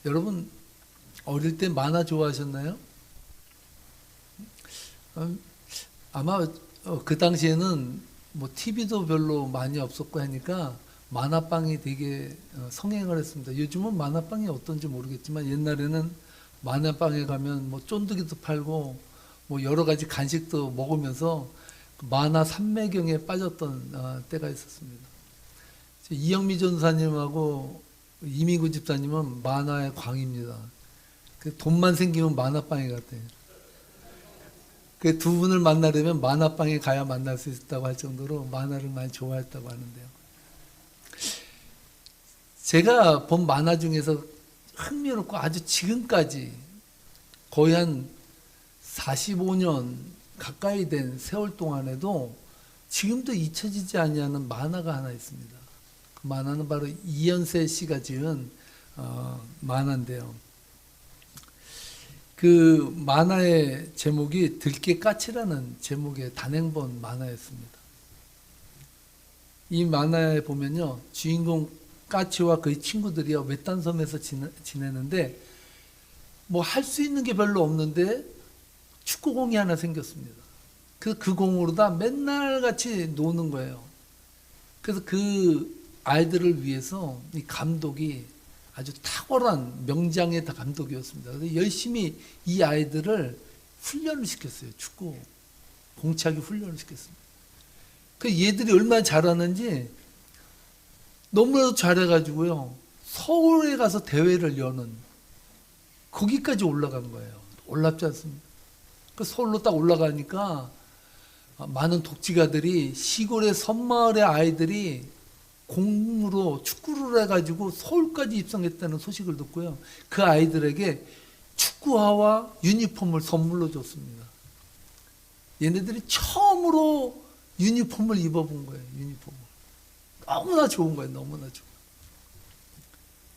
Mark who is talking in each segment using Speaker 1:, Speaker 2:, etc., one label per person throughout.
Speaker 1: 여러분 어릴 때 만화 좋아하셨나요? 아마 그 당시에는 뭐 TV도 별로 많이 없었고 하니까 만화방이 되게 성행을 했습니다. 요즘은 만화방이 어떤지 모르겠지만 옛날에는 만화방에 가면 뭐 쫀득이도 팔고 뭐 여러 가지 간식도 먹으면서 그 만화 삼매경에 빠졌던 때가 있었습니다. 이영미 전사님하고 이미구 집사님은 만화의 광입니다. 그 돈만 생기면 만화방에 갔대요. 그 두 분을 만나려면 만화방에 가야 만날 수 있다고 할 정도로 만화를 많이 좋아했다고 하는데요. 제가 본 만화 중에서 흥미롭고 아주 지금까지 거의 한 45년 가까이 된 세월 동안에도 지금도 잊혀지지 아니하는 만화가 하나 있습니다. 그 만화는 바로 이연세 씨가 지은 만화인데요. 그 만화의 제목이 들깨까치라는 제목의 단행본 만화였습니다. 이 만화에 보면요, 주인공 까치와 그의 친구들이요 외딴 섬에서 지내는데 뭐 할 수 있는 게 별로 없는데 축구공이 하나 생겼습니다. 그 공으로다 맨날 같이 노는 거예요. 그래서 그 아이들을 위해서 이 감독이 아주 탁월한 명장의 감독이었습니다. 그래서 열심히 이 아이들을 훈련을 시켰어요. 축구 공차기 훈련을 시켰습니다. 그 얘들이 얼마나 잘하는지 너무나도 잘해가지고요. 서울에 가서 대회를 여는 거기까지 올라간 거예요. 놀랍지 않습니까? 그 서울로 딱 올라가니까 많은 독지가들이 시골의 섬마을의 아이들이 공으로 축구를 해가지고 서울까지 입성했다는 소식을 듣고요. 그 아이들에게 축구화와 유니폼을 선물로 줬습니다. 얘네들이 처음으로 유니폼을 입어본 거예요. 유니폼을. 너무나 좋은 거예요. 너무나 좋은.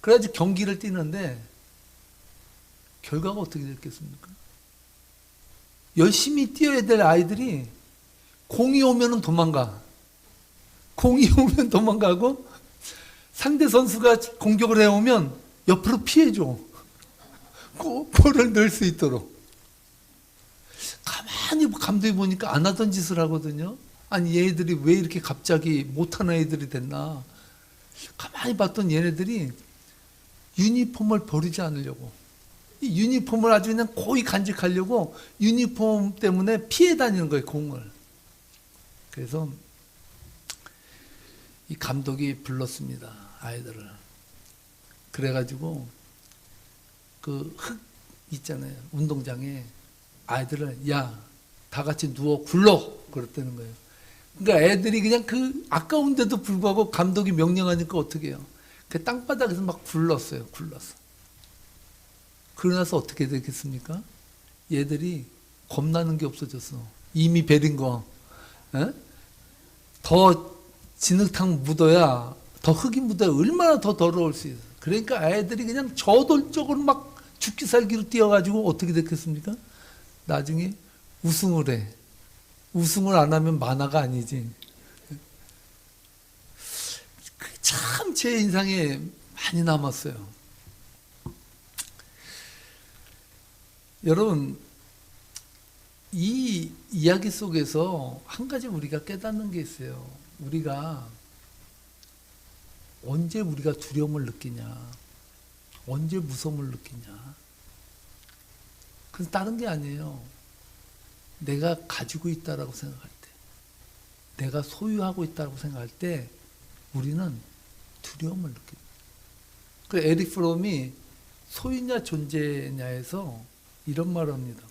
Speaker 1: 그래가지고 경기를 뛰는데 결과가 어떻게 됐겠습니까? 열심히 뛰어야 될 아이들이 공이 오면은 도망가. 공이 오면 도망가고 상대 선수가 공격을 해오면 옆으로 피해줘. 골을 넣을 수 있도록. 가만히 감독이 보니까 안 하던 짓을 하거든요. 아니 얘네들이 왜 이렇게 갑자기 못하는 애들이 됐나. 가만히 봤던 얘네들이 유니폼을 버리지 않으려고. 이 유니폼을 아주 그냥 고이 간직하려고 유니폼 때문에 피해 다니는 거예요. 공을. 그래서 이 감독이 불렀습니다. 아이들을. 그래가지고 그 흙 있잖아요. 운동장에 아이들을 야, 다 같이 누워 굴러 그랬다는 거예요. 그러니까 애들이 그냥 그 아까운데도 불구하고 감독이 명령하니까 어떻게 해요? 그 땅바닥에서 막 굴렀어요. 굴렀어. 그러고 나서 어떻게 되겠습니까? 얘들이 겁나는 게 없어졌어. 이미 베린 거. 에? 더 진흙탕 묻어야, 더 흙이 묻어야 얼마나 더 더러울 수 있어. 그러니까 아이들이 그냥 저돌적으로 막 죽기 살기로 뛰어가지고 어떻게 됐겠습니까? 나중에 우승을 해. 우승을 안 하면 만화가 아니지. 참 제 인상에 많이 남았어요. 여러분, 이 이야기 속에서 한 가지 우리가 깨닫는 게 있어요. 우리가 언제 우리가 두려움을 느끼냐, 언제 무서움을 느끼냐. 그건 다른 게 아니에요. 내가 가지고 있다라고 생각할 때, 내가 소유하고 있다고 생각할 때 우리는 두려움을 느낍니다. 그 에릭 프롬이 소유냐 존재냐에서 이런 말을 합니다.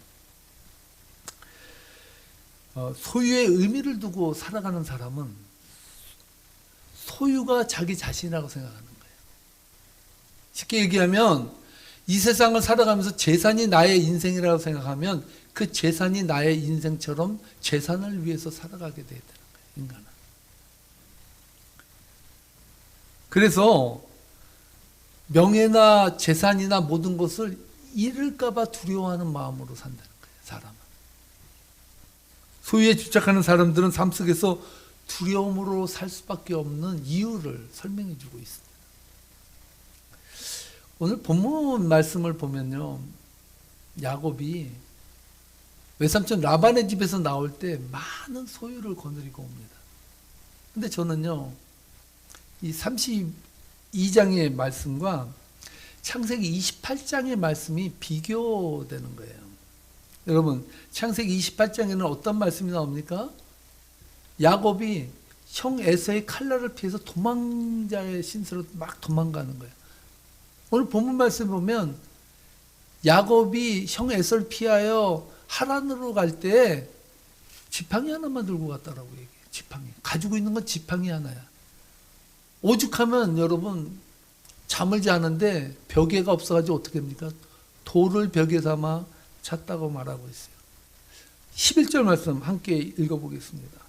Speaker 1: 소유의 의미를 두고 살아가는 사람은 소유가 자기 자신이라고 생각하는 거예요. 쉽게 얘기하면 이 세상을 살아가면서 재산이 나의 인생이라고 생각하면 그 재산이 나의 인생처럼 재산을 위해서 살아가게 되는 거예요. 인간은. 그래서 명예나 재산이나 모든 것을 잃을까 봐 두려워하는 마음으로 산다는 거예요. 사람은. 소유에 집착하는 사람들은 삶 속에서 두려움으로 살 수밖에 없는 이유를 설명해 주고 있습니다. 오늘 본문 말씀을 보면요, 야곱이 외삼촌 라반의 집에서 나올 때 많은 소유를 거느리고 옵니다. 근데 저는요, 이 32장의 말씀과 창세기 28장의 말씀이 비교되는 거예요. 여러분, 창세기 28장에는 어떤 말씀이 나옵니까? 야곱이 형 에서의 칼날을 피해서 도망자의 신세로 막 도망가는 거예요. 오늘 본문 말씀 보면 야곱이 형 에서를 피하여 하란으로 갈 때 지팡이 하나만 들고 갔다라고 얘기해요. 지팡이. 가지고 있는 건 지팡이 하나야. 오죽하면 여러분 잠을 자는데 벽에가 없어가지고 어떻게 합니까? 돌을 벽에 삼아 잤다고 말하고 있어요. 11절 말씀 함께 읽어보겠습니다.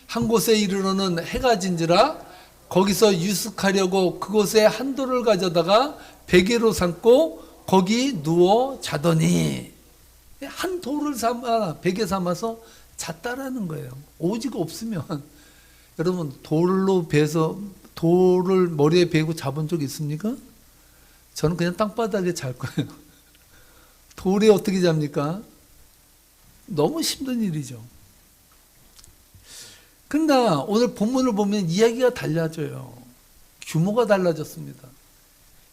Speaker 1: 한 곳에 이르러는 해가 진지라 거기서 유숙하려고 그곳에 한 돌을 가져다가 베개로 삼고 거기 누워 자더니, 한 돌을 삼아 베개 삼아서 잤다라는 거예요. 오지가 없으면 여러분 돌로 베서 돌을 머리에 베고 자본 적 있습니까? 저는 그냥 땅바닥에 잘 거예요. 돌에 어떻게 잡니까? 너무 힘든 일이죠. 그러나 오늘 본문을 보면 이야기가 달라져요. 규모가 달라졌습니다.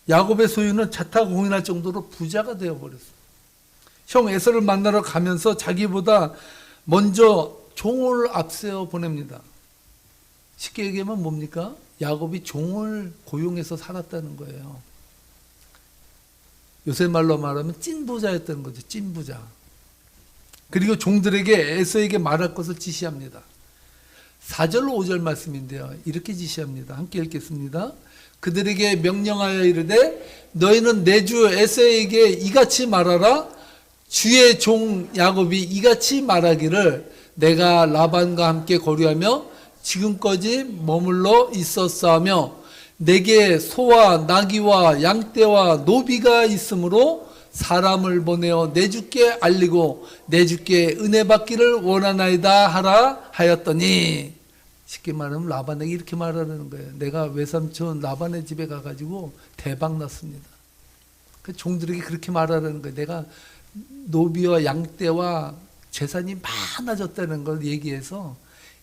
Speaker 1: 야곱의 소유는 자타공인할 정도로 부자가 되어버렸어요. 형 에서를 만나러 가면서 자기보다 먼저 종을 앞세워 보냅니다. 쉽게 얘기하면 뭡니까? 야곱이 종을 고용해서 살았다는 거예요. 요새 말로 말하면 찐부자였다는 거죠. 찐부자. 그리고 종들에게 에서에게 말할 것을 지시합니다. 4절로 5절 말씀인데요. 이렇게 지시합니다. 함께 읽겠습니다. 그들에게 명령하여 이르되 너희는 내 주 에서에게 이같이 말하라. 주의 종 야곱이 이같이 말하기를 내가 라반과 함께 거류하며 지금까지 머물러 있었사하며 내게 소와 나귀와 양떼와 노비가 있으므로 사람을 보내어 내 주께 알리고 내 주께 은혜 받기를 원하나이다 하라 하였더니, 쉽게 말하면 라반에게 이렇게 말하는 거예요. 내가 외삼촌 라반의 집에 가가지고 대박 났습니다. 그 종들에게 그렇게 말하라는 거예요. 내가 노비와 양떼와 재산이 많아졌다는 걸 얘기해서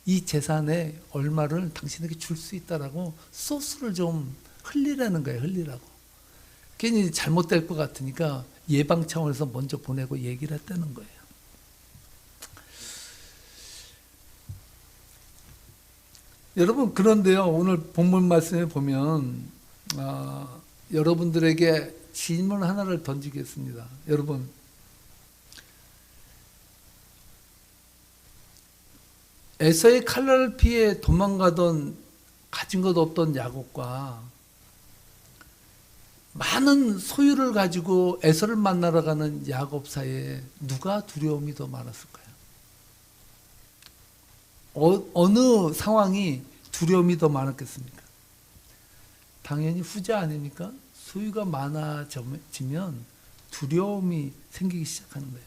Speaker 1: 이 재산의 얼마를 당신에게 줄 수 있다라고 소스를 좀 흘리라는 거예요. 흘리라고. 괜히 잘못될 것 같으니까 예방 차원에서 먼저 보내고 얘기를 했다는 거예요. 여러분, 그런데요, 오늘 본문 말씀에 보면 여러분들에게 질문 하나를 던지겠습니다. 여러분, 에서의 칼날을 피해 도망가던 가진 것 없던 야곱과 많은 소유를 가지고 에서를 만나러 가는 야곱 사이에 누가 두려움이 더 많았을까요? 어느 상황이 두려움이 더 많았겠습니까? 당연히 후자 아닙니까? 소유가 많아지면 두려움이 생기기 시작하는 거예요.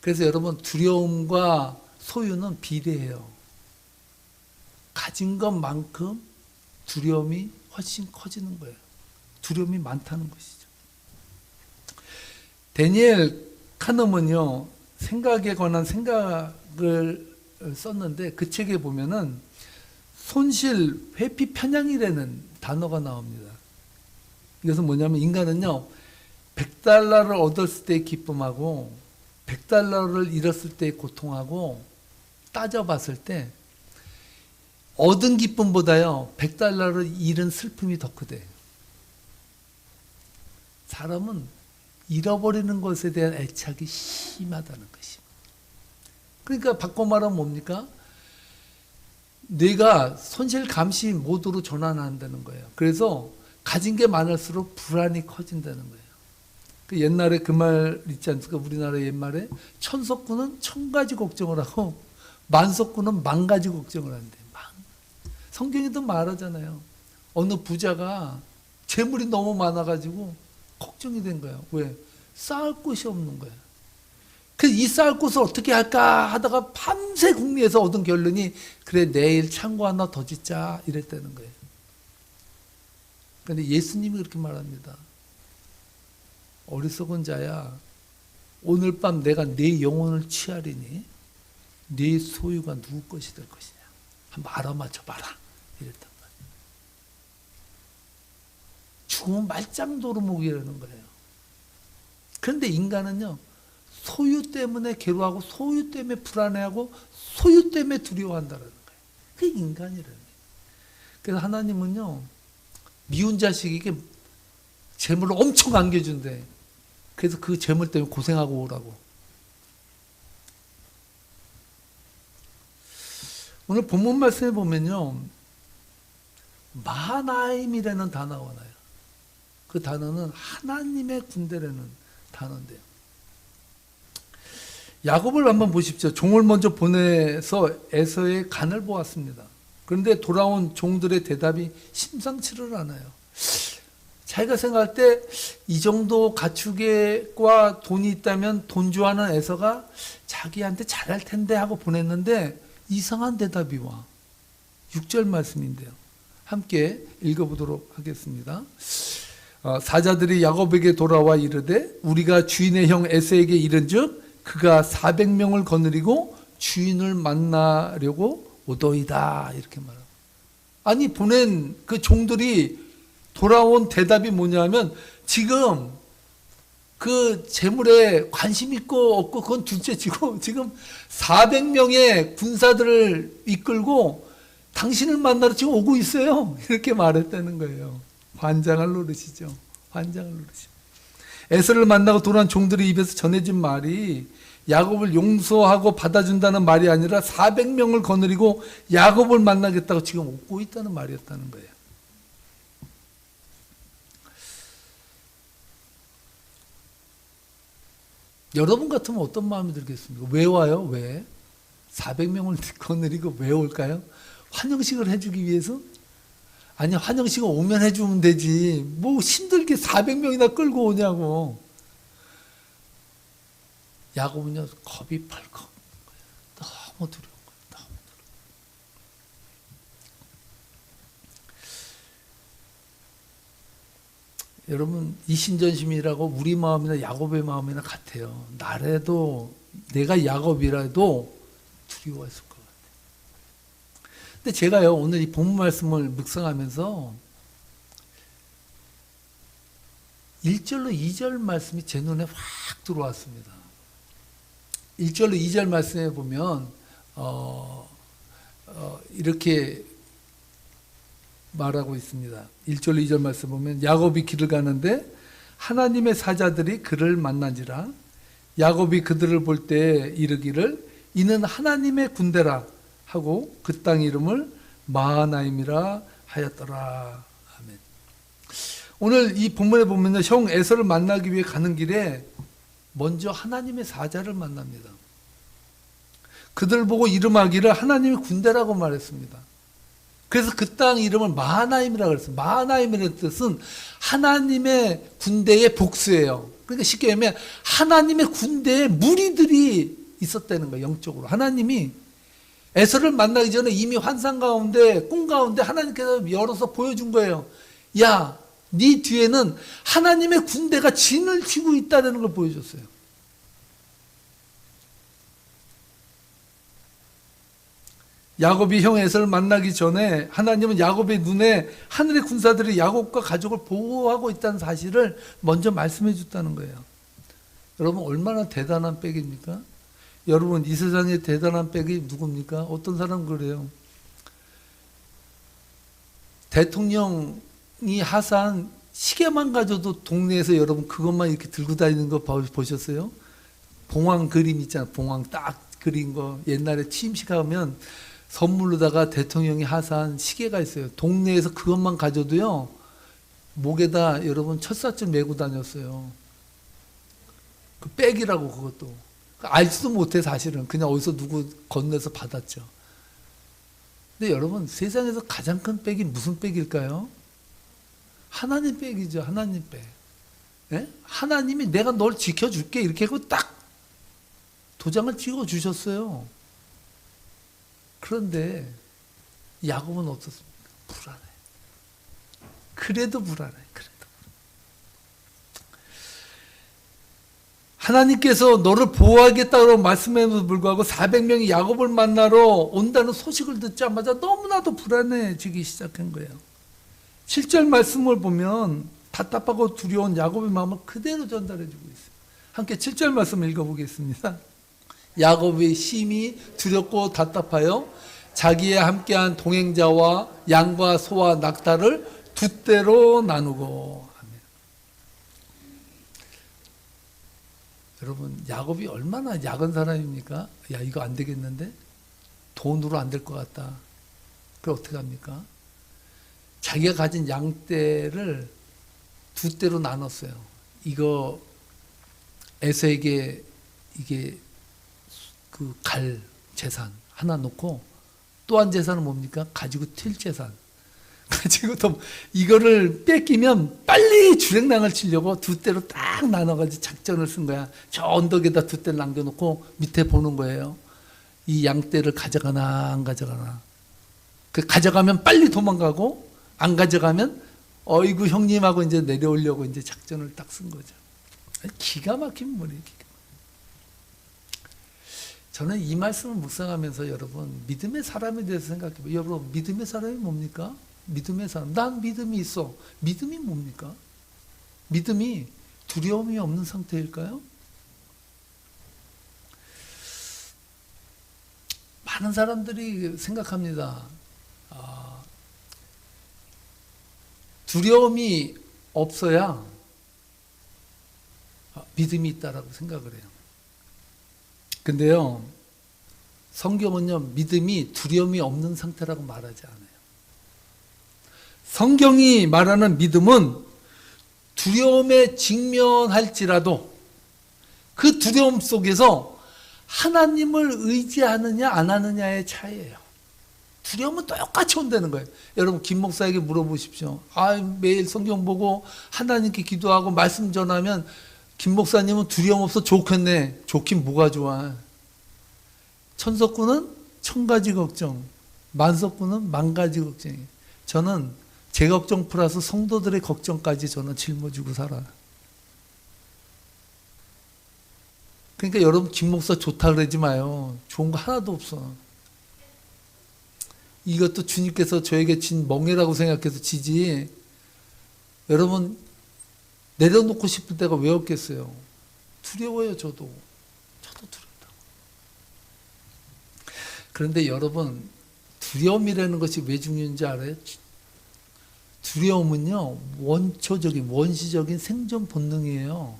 Speaker 1: 그래서 여러분, 두려움과 소유는 비례해요. 가진 것만큼 두려움이 훨씬 커지는 거예요. 두려움이 많다는 것이죠. 다니엘 카너먼요, 생각에 관한 생각을 썼는데 그 책에 보면은 손실, 회피, 편향이라는 단어가 나옵니다. 이것은 뭐냐면 인간은요, 100달러를 얻었을 때의 기쁨하고 100달러를 잃었을 때의 고통하고 따져봤을 때 얻은 기쁨보다요 100달러를 잃은 슬픔이 더 크대. 사람은 잃어버리는 것에 대한 애착이 심하다는 것입니다. 그러니까 바꿔 말하면 뭡니까? 뇌가 손실 감시 모드로 전환한다는 거예요. 그래서 가진 게 많을수록 불안이 커진다는 거예요. 그 옛날에 그 말 있지 않습니까? 우리나라 옛말에 천석구는 1000가지 걱정을 하고 만석구는 10,000가지 걱정을 한대. 성경에도 말하잖아요. 어느 부자가 재물이 너무 많아가지고 걱정이 된 거예요. 왜? 쌓을 곳이 없는 거예요. 그래서 이 쌓을 곳을 어떻게 할까 하다가 밤새 궁리해서 얻은 결론이 그래, 내일 창고 하나 더 짓자 이랬다는 거예요. 그런데 예수님이 그렇게 말합니다. 어리석은 자야, 오늘 밤 내가 네 영혼을 취하리니 네 소유가 누구 것이 될 것이냐. 한번 알아맞혀 봐라. 이랬단 말이에요. 죽으면 말짱 도루묵이라는 거예요. 그런데 인간은요, 소유 때문에 괴로워하고, 소유 때문에 불안해하고, 소유 때문에 두려워한다는 거예요. 그게 인간이라는 거예요. 그래서 하나님은요, 미운 자식에게 재물을 엄청 안겨준대. 그래서 그 재물 때문에 고생하고 오라고. 오늘 본문 말씀에 보면요, 마하나임이라는 단어가 나와요. 그 단어는 하나님의 군대라는 단어인데요. 야곱을 한번 보십시오. 종을 먼저 보내서 에서의 간을 보았습니다. 그런데 돌아온 종들의 대답이 심상치를 않아요. 자기가 생각할 때 이 정도 가축과 돈이 있다면 돈 좋아하는 에서가 자기한테 잘할 텐데 하고 보냈는데 이상한 대답이 와. 6절 말씀인데요. 함께 읽어보도록 하겠습니다. 사자들이 야곱에게 돌아와 이르되 우리가 주인의 형 에서에게 이른즉 그가 400명을 거느리고 주인을 만나려고 오더이다. 이렇게 말합니다. 아니, 보낸 그 종들이 돌아온 대답이 뭐냐면 지금 그 재물에 관심 있고 없고 그건 둘째치고 지금 400명의 군사들을 이끌고 당신을 만나러 지금 오고 있어요. 이렇게 말했다는 거예요. 환장할 노릇이죠. 환장할 노릇이죠. 에서를 만나고 돌아온 종들의 입에서 전해진 말이 야곱을 용서하고 받아준다는 말이 아니라 400명을 거느리고 야곱을 만나겠다고 지금 오고 있다는 말이었다는 거예요. 여러분 같으면 어떤 마음이 들겠습니까? 왜 와요? 왜? 400명을 거느리고 왜 올까요? 환영식을 해주기 위해서? 아니, 환영식을 오면 해주면 되지. 뭐 힘들게 400명이나 끌고 오냐고. 야곱은요, 겁이 펄컥. 너무 두려운 거예요. 너무 두려운. 여러분, 이신전심이라고 우리 마음이나 야곱의 마음이나 같아요. 나라도 내가 야곱이라도 두려워했을 것 같아요. 근데 제가요, 오늘 이 본문 말씀을 묵상하면서 1절로 2절 말씀이 제 눈에 확 들어왔습니다. 1절로 2절 말씀에 보면 이렇게 말하고 있습니다. 1절로 2절 말씀 보면 야곱이 길을 가는데 하나님의 사자들이 그를 만난지라. 야곱이 그들을 볼 때 이르기를 이는 하나님의 군대라 하고 그 땅 이름을 마하나임이라 하였더라. 아멘. 오늘 이 본문에 보면 형 에서를 만나기 위해 가는 길에 먼저 하나님의 사자를 만납니다. 그들 보고 이름하기를 하나님의 군대라고 말했습니다. 그래서 그 땅 이름을 마하나임이라고 했어요. 마하나임이라는 뜻은 하나님의 군대의 복수예요. 그러니까 쉽게 얘기하면 하나님의 군대에 무리들이 있었다는 거예요. 영적으로. 하나님이 에서를 만나기 전에 이미 환상 가운데, 꿈 가운데 하나님께서 열어서 보여준 거예요. 야, 네 뒤에는 하나님의 군대가 진을 치고 있다는 걸 보여줬어요. 야곱이 형 에서를 만나기 전에 하나님은 야곱의 눈에 하늘의 군사들이 야곱과 가족을 보호하고 있다는 사실을 먼저 말씀해 줬다는 거예요. 여러분, 얼마나 대단한 백입니까? 여러분, 이 세상에 대단한 백이 누굽니까? 어떤 사람 그래요? 대통령이 하사한 시계만 가져도 동네에서 여러분 그것만 이렇게 들고 다니는 거 보셨어요? 봉황 그림 있잖아요. 봉황 딱 그린 거. 옛날에 취임식하면 선물로다가 대통령이 하사한 시계가 있어요. 동네에서 그것만 가져도요, 목에다 여러분 첫사줄 메고 다녔어요. 그 백이라고. 그것도 알지도 못해. 사실은 그냥 어디서 누구 건네서 받았죠. 근데 여러분, 세상에서 가장 큰 백이 무슨 백일까요? 하나님 백이죠. 하나님 백. 네? 하나님이 내가 널 지켜줄게 이렇게 하고 딱 도장을 찍어주셨어요. 그런데 야곱은 어떻습니까? 불안해. 그래도 불안해. 그래도. 하나님께서 너를 보호하겠다고 말씀에도 불구하고 400명이 야곱을 만나러 온다는 소식을 듣자마자 너무나도 불안해지기 시작한 거예요. 7절 말씀을 보면 답답하고 두려운 야곱의 마음을 그대로 전달해주고 있어요. 함께 7절 말씀을 읽어보겠습니다. 야곱이 심히 두렵고 답답하여 자기의 함께한 동행자와 양과 소와 낙타를 두 떼로 나누고. 아멘. 여러분, 야곱이 얼마나 약은 사람입니까? 야, 이거 안 되겠는데? 돈으로 안 될 것 같다. 그럼 어떻게 합니까? 자기가 가진 양떼를 두 떼로 나눴어요. 이거 에서에게 이게 그 갈 재산 하나 놓고 또 한 재산은 뭡니까? 가지고 튈 재산. 가지고 또 이거를 뺏기면 빨리 주랭랑을 치려고 두 떼로 딱 나눠가지고 작전을 쓴 거야. 저 언덕에다 두 떼를 남겨놓고 밑에 보는 거예요. 이 양떼를 가져가나 안 가져가나. 그 가져가면 빨리 도망가고 안 가져가면 어이구 형님하고 이제 내려오려고 이제 작전을 딱 쓴 거죠. 기가 막힌 분이에요. 저는 이 말씀을 묵상하면서 여러분 믿음의 사람에 대해서 생각해봐요. 여러분 믿음의 사람이 뭡니까? 믿음의 사람. 난 믿음이 있어. 믿음이 뭡니까? 믿음이 두려움이 없는 상태일까요? 많은 사람들이 생각합니다. 두려움이 없어야 믿음이 있다라고 생각을 해요. 근데요, 성경은요, 믿음이 두려움이 없는 상태라고 말하지 않아요. 성경이 말하는 믿음은 두려움에 직면할지라도 그 두려움 속에서 하나님을 의지하느냐 안 하느냐의 차이예요. 두려움은 똑같이 온다는 거예요. 여러분 김 목사에게 물어보십시오. 매일 성경 보고 하나님께 기도하고 말씀 전하면 김 목사님은 두려움 없어 좋겠네. 좋긴 뭐가 좋아. 천석구는 천가지 걱정, 만석구는 만가지 걱정이에요. 저는 제 걱정 플러스 성도들의 걱정까지 저는 짊어지고 살아요. 그러니까 여러분 김 목사 좋다 그러지 마요. 좋은 거 하나도 없어. 이것도 주님께서 저에게 진 멍해라고 생각해서 지지. 여러분 내려놓고 싶을 때가 왜 없겠어요? 두려워요. 저도 두렵다고. 그런데 여러분 두려움이라는 것이 왜 중요한지 알아요? 두려움은요 원초적인 원시적인 생존 본능이에요.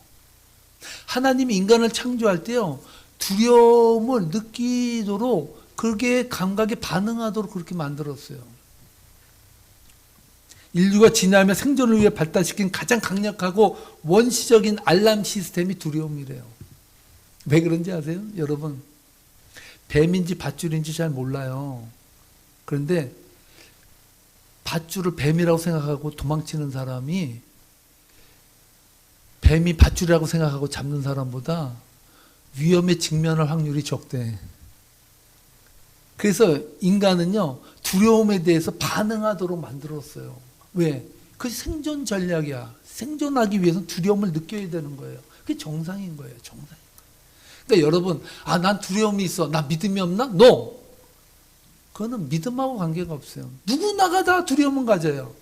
Speaker 1: 하나님이 인간을 창조할 때요 두려움을 느끼도록 그렇게 감각에 반응하도록 그렇게 만들었어요. 인류가 진화하며 생존을 위해 발달시킨 가장 강력하고 원시적인 알람 시스템이 두려움이래요. 왜 그런지 아세요? 여러분 뱀인지 밧줄인지 잘 몰라요. 그런데 밧줄을 뱀이라고 생각하고 도망치는 사람이 뱀이 밧줄이라고 생각하고 잡는 사람보다 위험에 직면할 확률이 적대. 그래서 인간은요 두려움에 대해서 반응하도록 만들었어요. 왜? 그게 생존 전략이야. 생존하기 위해서는 두려움을 느껴야 되는 거예요. 그게 정상인 거예요. 정상. 그러니까 여러분 난 두려움이 있어. 나 믿음이 없나? No. 그거는 믿음하고 관계가 없어요. 누구나가 다 두려움은 가져요.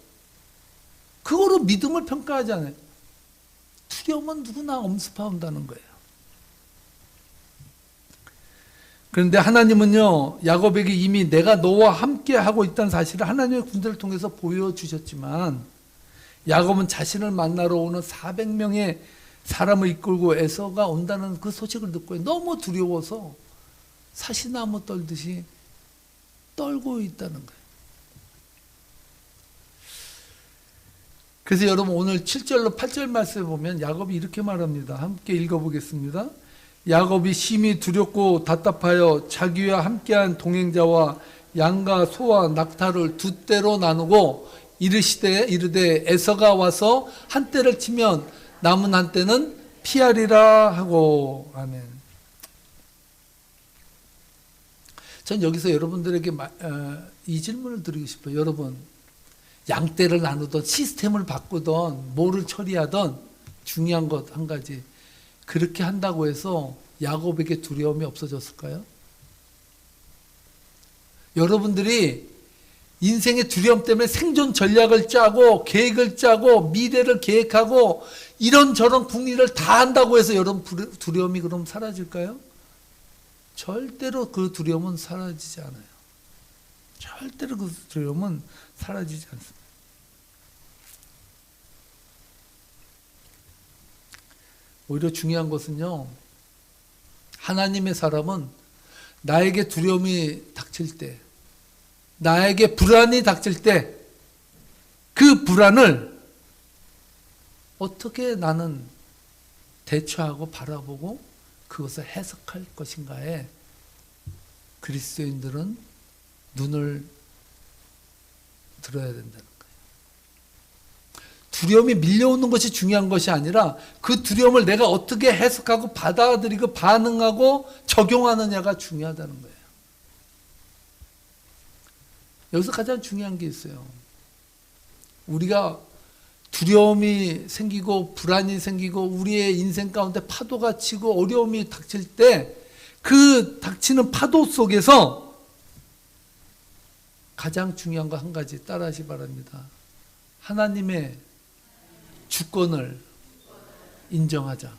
Speaker 1: 그거로 믿음을 평가하지 않아요. 두려움은 누구나 엄습한다는 거예요. 그런데 하나님은요 야곱에게 이미 내가 너와 함께 하고 있다는 사실을 하나님의 군대를 통해서 보여주셨지만 야곱은 자신을 만나러 오는 400명의 사람을 이끌고 에서가 온다는 그 소식을 듣고 너무 두려워서 사시나무 떨듯이 떨고 있다는 거예요. 그래서 여러분 오늘 7절로 8절 말씀에 보면 야곱이 이렇게 말합니다. 함께 읽어보겠습니다. 야곱이 심히 두렵고 답답하여 자기와 함께한 동행자와 양과 소와 낙타를 두 떼로 나누고 이르되 에서가 와서 한 떼를 치면 남은 한 떼는 피하리라 하고. 아멘. 전 여기서 여러분들에게 이 질문을 드리고 싶어요. 여러분 양떼를 나누던 시스템을 바꾸던 뭐를 처리하던 중요한 것 한 가지. 그렇게 한다고 해서 야곱에게 두려움이 없어졌을까요? 여러분들이 인생의 두려움 때문에 생존 전략을 짜고 계획을 짜고 미래를 계획하고 이런저런 궁리를 다 한다고 해서 여러분 두려움이 그럼 사라질까요? 절대로 그 두려움은 사라지지 않아요. 절대로 그 두려움은 사라지지 않습니다. 오히려 중요한 것은요, 하나님의 사람은 나에게 두려움이 닥칠 때, 나에게 불안이 닥칠 때, 그 불안을 어떻게 나는 대처하고 바라보고 그것을 해석할 것인가에 그리스도인들은 눈을 들어야 된다는 거예요. 두려움이 밀려오는 것이 중요한 것이 아니라 그 두려움을 내가 어떻게 해석하고 받아들이고 반응하고 적용하느냐가 중요하다는 거예요. 여기서 가장 중요한 게 있어요. 우리가 두려움이 생기고 불안이 생기고 우리의 인생 가운데 파도가 치고 어려움이 닥칠 때 그 닥치는 파도 속에서 가장 중요한 거 한 가지 따라하시 바랍니다. 하나님의 주권을 인정하자.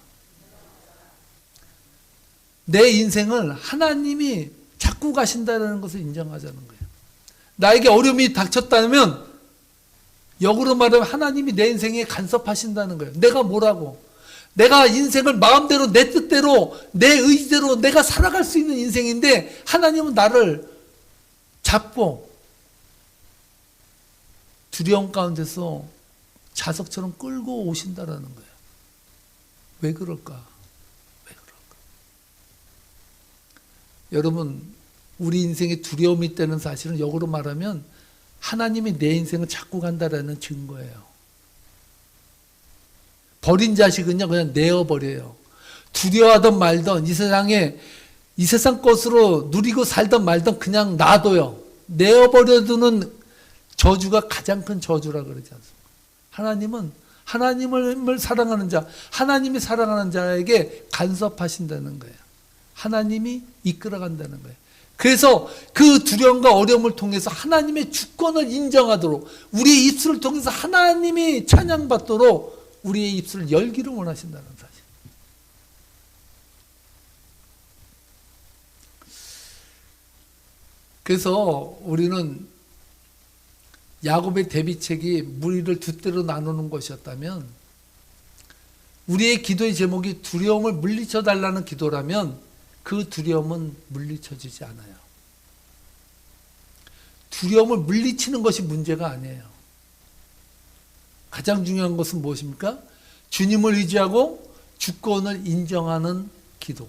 Speaker 1: 내 인생을 하나님이 잡고 가신다는 것을 인정하자는 거예요. 나에게 어려움이 닥쳤다면 역으로 말하면 하나님이 내 인생에 간섭하신다는 거예요. 내가 뭐라고? 내가 인생을 마음대로 내 뜻대로 내 의지대로 내가 살아갈 수 있는 인생인데 하나님은 나를 잡고 두려움 가운데서 자석처럼 끌고 오신다라는 거예요. 왜 그럴까? 왜 그럴까? 여러분, 우리 인생에 두려움이 있다는 사실은 역으로 말하면 하나님이 내 인생을 잡고 간다라는 증거예요. 버린 자식은요 그냥 내어버려요. 두려워하던 말던 이 세상 것으로 누리고 살던 말던 그냥 놔둬요. 내어버려두는 저주가 가장 큰 저주라 그러지 않습니까? 하나님은 하나님을 사랑하는 자, 하나님이 사랑하는 자에게 간섭하신다는 거예요. 하나님이 이끌어간다는 거예요. 그래서 그 두려움과 어려움을 통해서 하나님의 주권을 인정하도록 우리의 입술을 통해서 하나님이 찬양받도록 우리의 입술을 열기를 원하신다는 사실. 그래서 우리는 야곱의 대비책이 무리를 두 때로 나누는 것이었다면 우리의 기도의 제목이 두려움을 물리쳐 달라는 기도라면 그 두려움은 물리쳐지지 않아요. 두려움을 물리치는 것이 문제가 아니에요. 가장 중요한 것은 무엇입니까? 주님을 의지하고 주권을 인정하는 기도.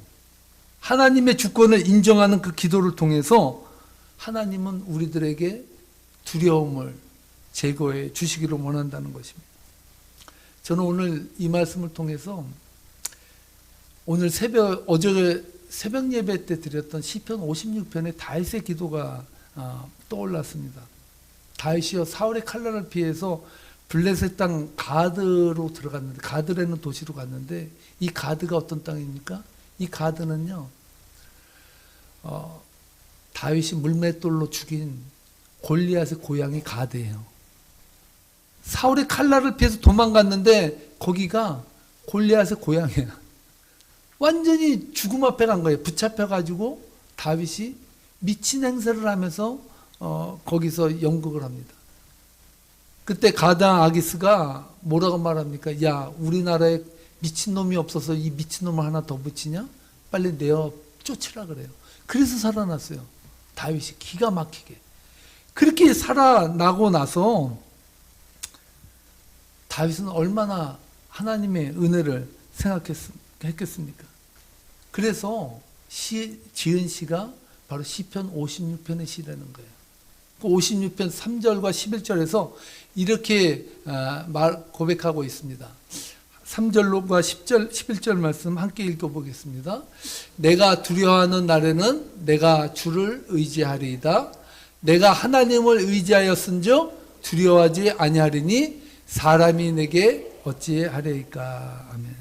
Speaker 1: 하나님의 주권을 인정하는 그 기도를 통해서 하나님은 우리들에게 두려움을 제거해 주시기를 원한다는 것입니다. 저는 오늘 이 말씀을 통해서 오늘 어제 새벽 예배 때 드렸던 시편 56편의 다윗의 기도가 떠올랐습니다. 다윗이요 사울의 칼날을 피해서 블레셋 땅 가드로 들어갔는데, 가드라는 도시로 갔는데 이 가드가 어떤 땅입니까? 이 가드는요 다윗이 물맷돌로 죽인 골리앗의 고향이 가드예요. 사울의 칼날을 피해서 도망갔는데 거기가 골리앗의 고향이야. 완전히 죽음 앞에 간 거예요. 붙잡혀가지고 다윗이 미친 행세를 하면서 거기서 연극을 합니다. 그때 가당 아기스가 뭐라고 말합니까? 야, 우리나라에 미친놈이 없어서 이 미친놈을 하나 더 붙이냐? 빨리 내어 쫓으라 그래요. 그래서 살아났어요. 다윗이 기가 막히게. 그렇게 살아나고 나서 다윗은 얼마나 하나님의 은혜를 생각했겠습니까? 그래서 지은 시가 바로 시편 56편의 시라는 거예요. 56편 3절과 11절에서 이렇게 고백하고 있습니다. 3절과 10절, 11절 말씀 함께 읽어보겠습니다. 내가 두려워하는 날에는 내가 주를 의지하리이다. 내가 하나님을 의지하였은즉 두려워하지 아니하리니 사람이 내게 어찌하리이까. 아멘.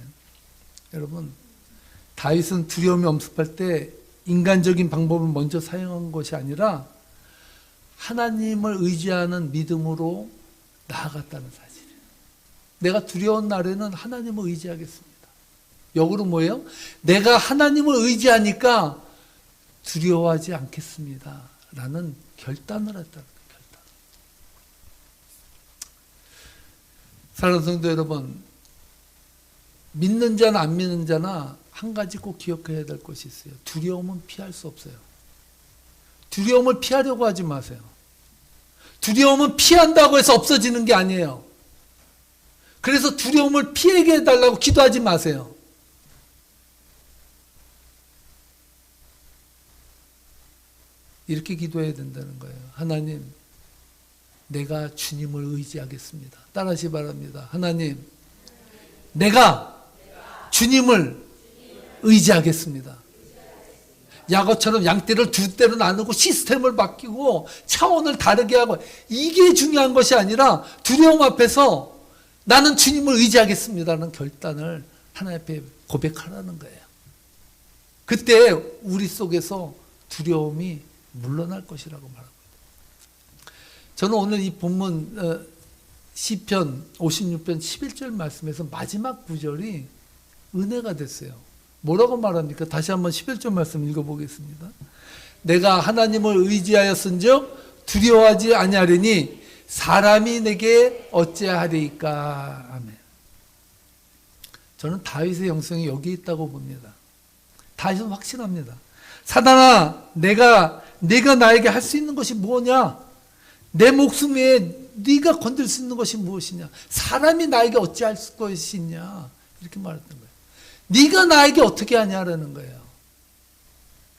Speaker 1: 여러분, 다윗은 두려움이 엄습할 때 인간적인 방법을 먼저 사용한 것이 아니라 하나님을 의지하는 믿음으로 나아갔다는 사실이에요. 내가 두려운 날에는 하나님을 의지하겠습니다. 역으로 뭐예요? 내가 하나님을 의지하니까 두려워하지 않겠습니다. 라는 결단을 했다는 거예요. 결단. 사랑하는 성도 여러분, 믿는 자나 안 믿는 자나 한 가지 꼭 기억해야 될 것이 있어요. 두려움은 피할 수 없어요. 두려움을 피하려고 하지 마세요. 두려움은 피한다고 해서 없어지는 게 아니에요. 그래서 두려움을 피하게 해달라고 기도하지 마세요. 이렇게 기도해야 된다는 거예요. 하나님, 내가 주님을 의지하겠습니다. 따라하시 바랍니다. 하나님, 내가 주님을 의지하겠습니다. 야곱처럼 양떼를 두 떼로 나누고 시스템을 바뀌고 차원을 다르게 하고, 이게 중요한 것이 아니라 두려움 앞에서 나는 주님을 의지하겠습니다라는 결단을 하나님 앞에 고백하라는 거예요. 그때 우리 속에서 두려움이 물러날 것이라고 말합니다. 저는 오늘 이 본문 시편 56편 11절 말씀에서 마지막 구절이 은혜가 됐어요. 뭐라고 말합니까? 다시 한번 11절 말씀 읽어보겠습니다. 내가 하나님을 의지하였은즉 두려워하지 아니하리니 사람이 내게 어찌하리이까. 아멘. 저는 다윗의 영성이 여기 있다고 봅니다. 다윗은 확신합니다. 사단아, 내가 나에게 할 수 있는 것이 뭐냐? 내 목숨 외에 네가 건들 수 있는 것이 무엇이냐? 사람이 나에게 어찌할 것이 있냐? 이렇게 말했던 거예요. 네가 나에게 어떻게 하냐라는 거예요.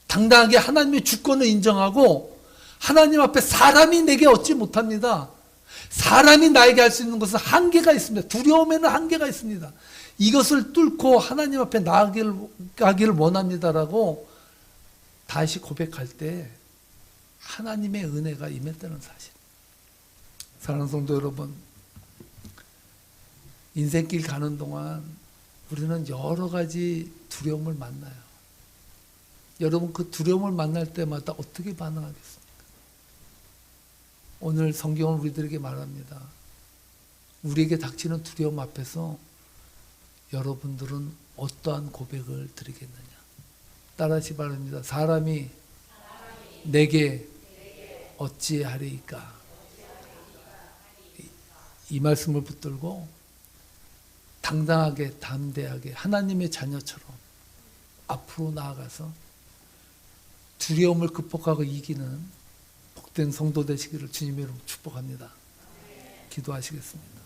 Speaker 1: 당당하게 하나님의 주권을 인정하고 하나님 앞에 사람이 내게 얻지 못합니다. 사람이 나에게 할 수 있는 것은 한계가 있습니다. 두려움에는 한계가 있습니다. 이것을 뚫고 하나님 앞에 나아가기를 원합니다라고 다시 고백할 때 하나님의 은혜가 임했다는 사실. 사랑하는 성도 여러분, 인생길 가는 동안 우리는 여러 가지 두려움을 만나요. 여러분, 그 두려움을 만날 때마다 어떻게 반응하겠습니까? 오늘 성경은 우리들에게 말합니다. 우리에게 닥치는 두려움 앞에서 여러분들은 어떠한 고백을 드리겠느냐? 따라하시 바랍니다. 사람이 내게 어찌하리이까? 이 말씀을 붙들고 당당하게 담대하게 하나님의 자녀처럼 앞으로 나아가서 두려움을 극복하고 이기는 복된 성도 되시기를 주님의 이름으로 축복합니다. 기도하시겠습니다.